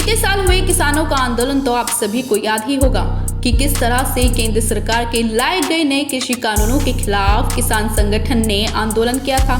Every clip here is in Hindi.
बीते साल हुए किसानों का आंदोलन तो आप सभी को याद ही होगा कि किस तरह से केंद्र सरकार के लाए गए नए कृषि कानूनों के खिलाफ किसान संगठन ने आंदोलन किया था,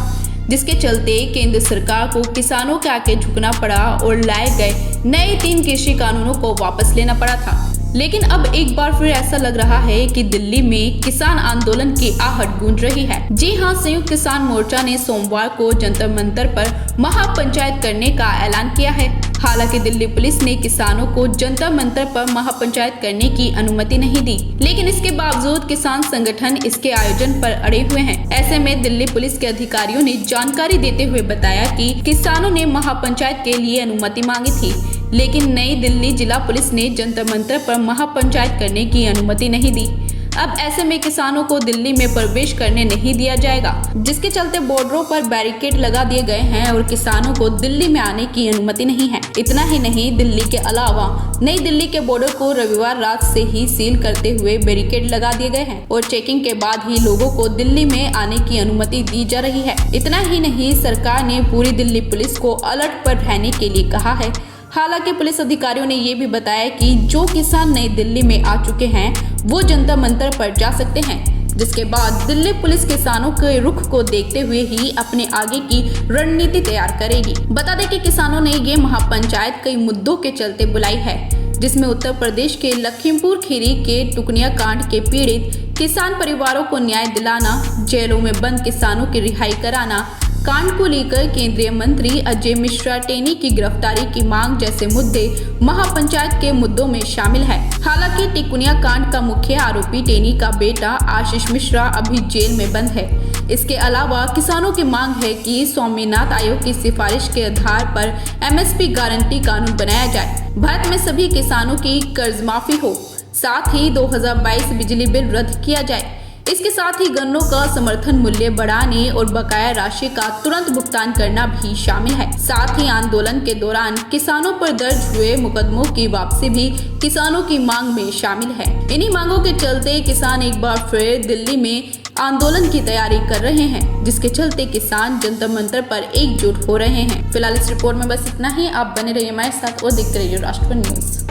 जिसके चलते केंद्र सरकार को किसानों के आगे झुकना पड़ा और लाए गए नए 3 कृषि कानूनों को वापस लेना पड़ा था। लेकिन अब एक बार फिर ऐसा लग रहा है कि दिल्ली में किसान आंदोलन की आहट गूंज रही है। जी हां, संयुक्त किसान मोर्चा ने सोमवार को जंतर मंतर पर महापंचायत करने का ऐलान किया है। हालांकि दिल्ली पुलिस ने किसानों को जंतर मंतर पर महापंचायत करने की अनुमति नहीं दी, लेकिन इसके बावजूद किसान संगठन इसके आयोजन पर अड़े हुए हैं। ऐसे में दिल्ली पुलिस के अधिकारियों ने जानकारी देते हुए बताया कि किसानों ने महापंचायत के लिए अनुमति मांगी थी, लेकिन नई दिल्ली जिला पुलिस ने जंतर मंतर पर महापंचायत करने की अनुमति नहीं दी। अब ऐसे में किसानों को दिल्ली में प्रवेश करने नहीं दिया जाएगा, जिसके चलते बॉर्डरों पर बैरिकेड लगा दिए गए हैं और किसानों को दिल्ली में आने की अनुमति नहीं है। इतना ही नहीं, दिल्ली के अलावा नई दिल्ली के बॉर्डर को रविवार रात से ही सील करते हुए बैरिकेड लगा दिए गए हैं और चेकिंग के बाद ही लोगों को दिल्ली में आने की अनुमति दी जा रही है। इतना ही नहीं, सरकार ने पूरी दिल्ली पुलिस को अलर्ट पर रहने के लिए कहा है। हालांकि पुलिस अधिकारियों ने ये भी बताया कि जो किसान नई दिल्ली में आ चुके हैं वो जंतर मंतर पर जा सकते हैं, जिसके बाद दिल्ली पुलिस किसानों के रुख को देखते हुए ही अपने आगे की रणनीति तैयार करेगी। बता दें कि किसानों ने ये महापंचायत कई मुद्दों के चलते बुलाई है, जिसमें उत्तर प्रदेश के लखीमपुर खीरी के टुकनिया कांड के पीड़ित किसान परिवारों को न्याय दिलाना, जेलों में बंद किसानों की रिहाई कराना, कांड को लेकर केंद्रीय मंत्री अजय मिश्रा टेनी की गिरफ्तारी की मांग जैसे मुद्दे महापंचायत के मुद्दों में शामिल है। हालांकि टिकुनिया कांड का मुख्य आरोपी टेनी का बेटा आशीष मिश्रा अभी जेल में बंद है। इसके अलावा किसानों की मांग है कि स्वामीनाथन आयोग की सिफारिश के आधार पर एमएसपी गारंटी कानून बनाया जाए, भारत में सभी किसानों की कर्ज माफी हो, साथ ही 2022 बिजली बिल रद्द किया जाए। इसके साथ ही गन्नों का समर्थन मूल्य बढ़ाने और बकाया राशि का तुरंत भुगतान करना भी शामिल है। साथ ही आंदोलन के दौरान किसानों पर दर्ज हुए मुकदमों की वापसी भी किसानों की मांग में शामिल है। इन्हीं मांगों के चलते किसान एक बार फिर दिल्ली में आंदोलन की तैयारी कर रहे हैं, जिसके चलते किसान जंतर मंतर पर एकजुट हो रहे हैं। फिलहाल इस रिपोर्ट में बस इतना ही। आप बने रहिए हमारे साथ और देखते रहिए राष्ट्रपति न्यूज।